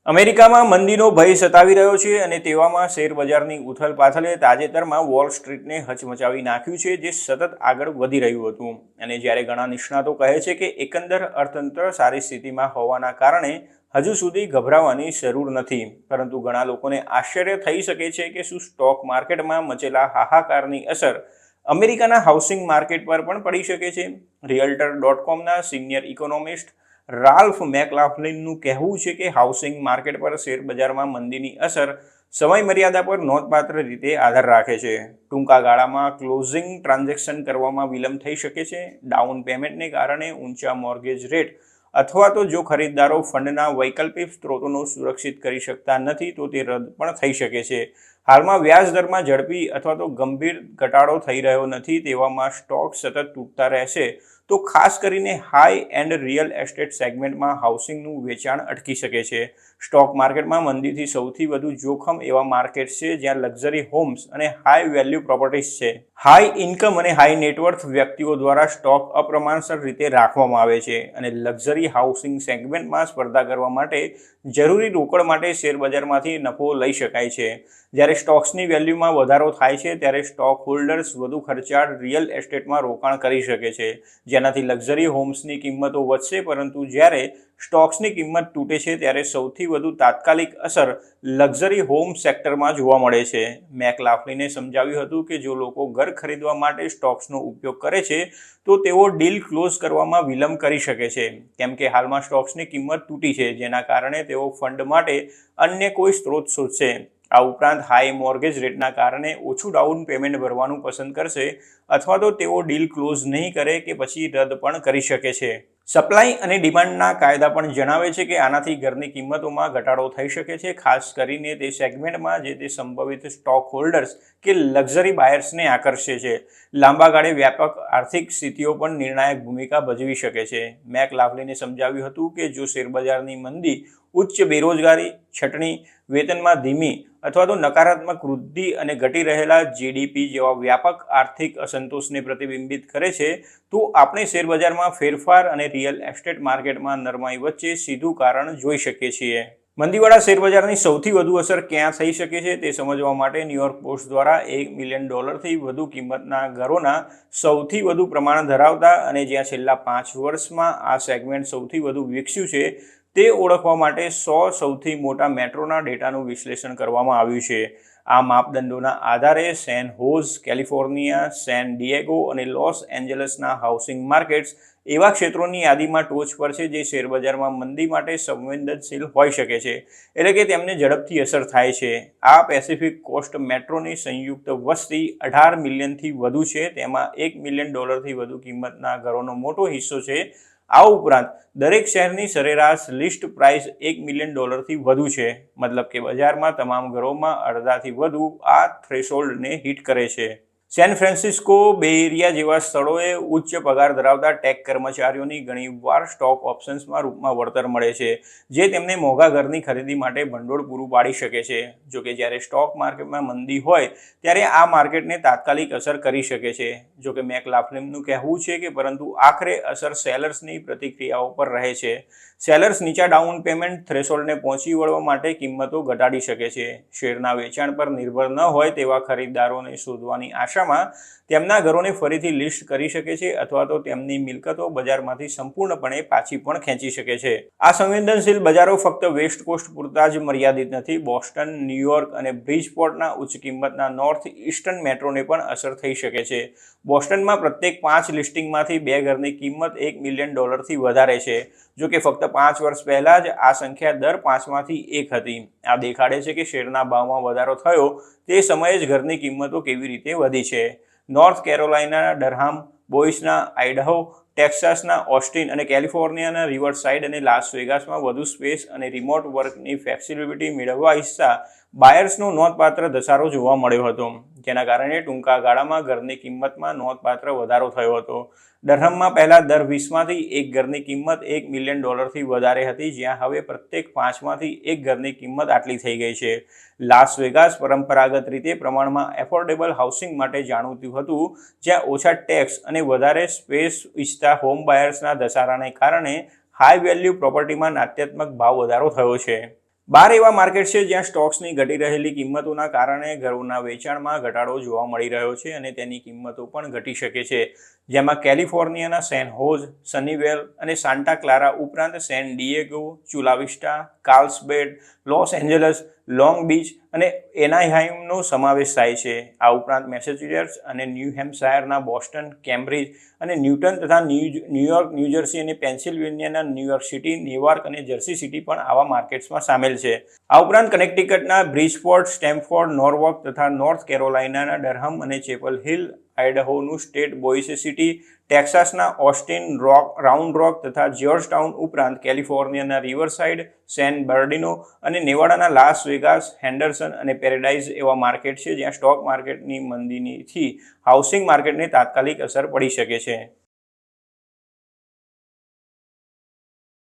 અમેરિકામાં મંદીનો ભય સતાવી રહ્યો છે અને તેવામાં શેરબજારની ઉથલપાથલે તાજેતરમાં વોલ સ્ટ્રીટને હચમચાવી નાખ્યું છે, જે સતત આગળ વધી રહ્યું હતું. અને જ્યારે ઘણા નિષ્ણાતો કહે છે કે એકંદર અર્થતંત્ર સારી સ્થિતિમાં હોવાના કારણે હજુ સુધી ગભરાવાની જરૂર નથી, પરંતુ ઘણા લોકોને આશ્ચર્ય થઈ શકે છે કે શું સ્ટોક માર્કેટમાં મચેલા હાહાકારની અસર અમેરિકાના હાઉસિંગ માર્કેટ પર પણ પડી શકે છે. Realtor.comના સિનિયર ઇકોનોમિસ્ટ રાલ્ફ મેકલાફ્લિનનું કહેવું છે કે હાઉસિંગ માર્કેટ પર શેરબજારમાં મંદીની અસર સમયમર્યાદા પર નોંધપાત્ર રીતે આધાર રાખે છે. ટૂંકા ગાળામાં ક્લોઝિંગ ટ્રાન્ઝેક્શન કરવામાં વિલંબ થઈ શકે છે. ડાઉન પેમેન્ટને કારણે ઊંચા મોર્ગેજ રેટ અથવા તો જો ખરીદદારો ફંડના વૈકલ્પિક સ્ત્રોતોનો સુરક્ષિત કરી શકતા નથી તો તે રદ પણ થઈ શકે છે. હાલમાં વ્યાજ દરમાં ઝડપી અથવા તો ગંભીર ઘટાડો થઈ રહ્યો નથી, તેવામાં સ્ટોક સતત તૂટતા રહેશે તો ખાસ કરીને હાઈ એન્ડ રિયલ એસ્ટેટ સેગમેન્ટમાં હાઉસિંગનું વેચાણ અટકી શકે છે. સ્ટોક માર્કેટમાં મંદીથી સૌથી વધુ જોખમ એવા માર્કેટ છે જ્યાં લક્ઝરી હોમ્સ અને હાઈ વેલ્યુ પ્રોપર્ટીઝ છે. હાઈ ઇન્કમ અને હાઈ નેટવર્થ વ્યક્તિઓ દ્વારા સ્ટોક અપ્રમાણસર રીતે રાખવામાં આવે છે અને લક્ઝરી હાઉસિંગ સેગમેન્ટમાં સ્પર્ધા કરવા માટે જરૂરી રોકડ માટે શેરબજારમાંથી નફો લઈ શકાય છે. જ્યારે સ્ટોક્સની વેલ્યુમાં વધારો થાય છે ત્યારે સ્ટોક હોલ્ડર્સ વધુ ખર્ચાળ રિયલ એસ્ટેટમાં રોકાણ કરી શકે છે, જેનાથી લક્ઝરી હોમ્સની કિંમતો વધશે. પરંતુ જ્યારે સ્ટોક્સની કિંમત તૂટે છે ત્યારે સૌથી વધુ તાત્કાલિક અસર લક્ઝરી હોમ સેક્ટરમાં જોવા મળે છે. મેકલાફ્લિને સમજાવ્યું હતું કે જો લોકો ઘર ખરીદવા માટે સ્ટોક્સનો ઉપયોગ કરે છે તો તેઓ ડીલ ક્લોઝ કરવામાં વિલંબ કરી શકે છે, કેમ કે હાલમાં સ્ટોક્સની કિંમત તૂટી છે, જેના કારણે તેઓ ફંડ માટે અન્ય કોઈ સ્ત્રોત શોધશે. આ ઉપરાંત હાઈ મોર્ગેજ રેટના કારણે ઓછું ડાઉન પેમેન્ટ ભરવાનું પસંદ કરશે અથવા તો તેઓ ડીલ ક્લોઝ નહીં કરે કે પછી રદ પણ કરી શકે છે. સપ્લાય અને ડિમાન્ડના કાયદા પણ જણાવે છે કે આનાથી ઘરની કિંમતોમાં ઘટાડો થઈ શકે છે, ખાસ કરીને તે સેગમેન્ટમાં જે તે સંભવિત સ્ટોક હોલ્ડર્સ કે લક્ઝરી બાયર્સને આકર્ષે છે. લાંબા ગાળે વ્યાપક આર્થિક સ્થિતિઓ પણ નિર્ણાયક ભૂમિકા ભજવી શકે છે. મેકલાફ્લિને સમજાવ્યું હતું કે જો શેરબજારની મંદી ઉચ્ચ બેરોજગારી, છટણી, વેતનમાં ધીમી અથવા તો નકારાત્મક વૃદ્ધિ અને ઘટી રહેલા જીડીપી જેવા વ્યાપક આર્થિક અસંતોષને પ્રતિબિંબિત કરે છે તો આપણે શેરબજારમાં ફેરફાર અને રિયલ એસ્ટેટ માર્કેટમાં નરમાઈ વચ્ચે સીધું કારણ જોઈ શકીએ છીએ. મંદીવાળા શેરબજારની સૌથી વધુ અસર ક્યાં થઈ શકે છે તે સમજવા માટે ન્યૂયોર્ક પોસ્ટ દ્વારા $1 મિલિયન વધુ કિંમતના ઘરોના સૌથી વધુ પ્રમાણ ધરાવતા અને જ્યાં છેલ્લા 5 વર્ષમાં આ સેગમેન્ટ સૌથી વધુ વિકસ્યું છે તે ઓળખવા માટે 100 સૌથી મોટા મેટ્રોના ડેટાનું વિશ્લેષણ કરવામાં આવ્યું છે. આ માપદંડોના આધારે San Jose, California, San Diego અને લોસ એન્જલસના હાઉસિંગ માર્કેટ્સ એવા ક્ષેત્રોની યાદીમાં ટોચ પર છે જે શેરબજારમાં મંદી માટે સંવેદનશીલ હોઈ શકે છે, એટલે કે તેમને ઝડપથી અસર થાય છે. આ પેસિફિક કોસ્ટ મેટ્રોની સંયુક્ત વસ્તી 18 મિલિયનથી વધુ છે, તેમાં $1 મિલિયન વધુ કિંમતના ઘરોનો મોટો હિસ્સો છે. આ ઉપરાંત દરેક શહેરની સરેરાશ લિસ્ટ પ્રાઇસ $1 મિલિયન વધુ છે, મતલબ કે બજારમાં તમામ ઘરોમાં અડધાથી વધુ આ થ્રેશોલ્ડને હિટ કરે છે. સેન ફ્રાન્સિસ્કો બે એરિયા જેવા સ્થળોએ ઉચ્ચ પગાર ધરાવતા ટેક કર્મચારીઓની ઘણીવાર સ્ટોક ઓપ્શન્સમાં રૂપમાં વળતર મળે છે, જે તેમને મોંઘા ઘરની ખરીદી માટે ભંડોળ પૂરું પાડી શકે છે. જોકે જ્યારે સ્ટોક માર્કેટમાં મંદી હોય ત્યારે આ માર્કેટને તાત્કાલિક અસર કરી શકે છે. જોકે મેકલાફ્લિનનું કહેવું છે કે પરંતુ આખરે અસર સેલર્સની પ્રતિક્રિયાઓ પર રહે છે. સેલર્સ નીચા ડાઉન પેમેન્ટ થ્રેશોલ્ડને પહોંચી વળવા માટે કિંમતો ઘટાડી શકે છે. શેરના વેચાણ પર નિર્ભર ન હોય તેવા ખરીદદારોને શોધવાની આશામાં તેમના ઘરોને ફરીથી લિસ્ટ કરી શકે છે અથવા તો તેમની મિલકતો બજારમાંથી સંપૂર્ણપણે પાછી પણ ખેંચી શકે છે. આ સંવેદનશીલ બજારો ફક્ત વેસ્ટ કોસ્ટ પૂરતા જ મર્યાદિત નથી. બોસ્ટન, ન્યૂયોર્ક અને બ્રિજપોર્ટના ઉચ્ચ કિંમતના નોર્થ ઈસ્ટર્ન મેટ્રોને પણ અસર થઈ શકે છે. બોસ્ટનમાં પ્રત્યેક 5 લિસ્ટિંગમાંથી 2 ઘરની કિંમત $1 મિલિયન થી વધારે છે. જો કે ફક્ત 5 વર્ષ પહેલા જ આ સંખ્યા દર 5માંથી 1 હતી. આ દેખાડે છે કે શેરના ભાવમાં વધારો થયો તે સમયે જ ઘરની કિંમતો કેવી રીતે વધી છે. નોર્થ કેરોલાઇનાના ડરહામ, બોઇસના આઇડાહો, ટેક્સાસના ઓસ્ટિન અને કેલિફોર્નિયાના રિવરસાઇડ અને લાસ વેગાસમાં વધુ સ્પેસ અને રિમોટ વર્કની ફ્લેક્સિબિલિટી મેળવવા ઈચ્છતા બાયર્સનો નોંધપાત્ર ઘસારો જોવા મળ્યો હતો, જેના કારણે ટૂંકા ગાળામાં ઘરની કિંમતમાં નોંધપાત્ર વધારો થયો હતો. ડરહમમાં પહેલા દર 20માંથી 1 ઘરની કિંમત $1 મિલિયન થી વધારે હતી, જ્યાં હવે પ્રત્યેક 5માંથી 1 ઘરની કિંમત આટલી થઈ ગઈ છે. લાસ વેગાસ પરંપરાગત રીતે પ્રમાણમાં એફોર્ડેબલ હાઉસિંગ માટે જાણીતું હતું, જ્યાં ઓછા ટેક્સ અને વધારે સ્પેસ ઈચ્છતા હોમ બાયર્સના ધસારાને કારણે હાઈ વેલ્યુ પ્રોપર્ટીમાં નાટ્યાત્મક ભાવ વધારો થયો છે. 12 એવા માર્કેટ છે જ્યાં સ્ટોક્સની ઘટી રહેલી કિંમતોના કારણે ઘરોના વેચાણમાં ઘટાડો જોવા મળી રહ્યો છે અને તેની કિંમતો પણ ઘટી શકે છે, જેમાં કેલિફોર્નિયાના સેન હોઝ, સનીવેલ અને સાન્ટા ક્લારા ઉપરાંત San Diego, Chula Vista, Carlsbad, Los Angeles, Long Beach અને એનાહાઇમનો સમાવેશ થાય છે. આ ઉપરાંત મેસેચ્યુસેટ્સ અને ન્યૂ હેમ્પશાયરના બોસ્ટન, કેમ્બ્રિજ અને ન્યૂટન તથા ન્યૂયોર્ક, ન્યૂજર્સી અને પેન્સિલ્વેનિયાના ન્યૂયોર્ક સિટી, નેવાર્ક અને જર્સી સિટી પણ આવા માર્કેટ્સમાં સામેલ છે. આ ઉપરાંત કનેક્ટિકટના બ્રિજપોર્ટ, સ્ટેમફોર્ડ, નોરવોક તથા નોર્થ કેરોલાઇનાના ડરહમ અને ચેપલ હિલ, આઇડાહોનું સ્ટેટ બોઇસે સિટી, ટેક્સાસના ઓસ્ટિન, રાઉન્ડ રોક તથા જ્યોર્જટાઉન ઉપરાંત કેલિફોર્નિયાના રિવરસાઇડ, સેન બર્નાર્ડિનો અને નેવાડાના લાસ વેગાસ, હેન્ડરસન અને પેરેડાઇઝ એવા માર્કેટ છે જ્યાં સ્ટોક માર્કેટની મંદીથી હાઉસિંગ માર્કેટને તાત્કાલિક અસર પડી શકે છે.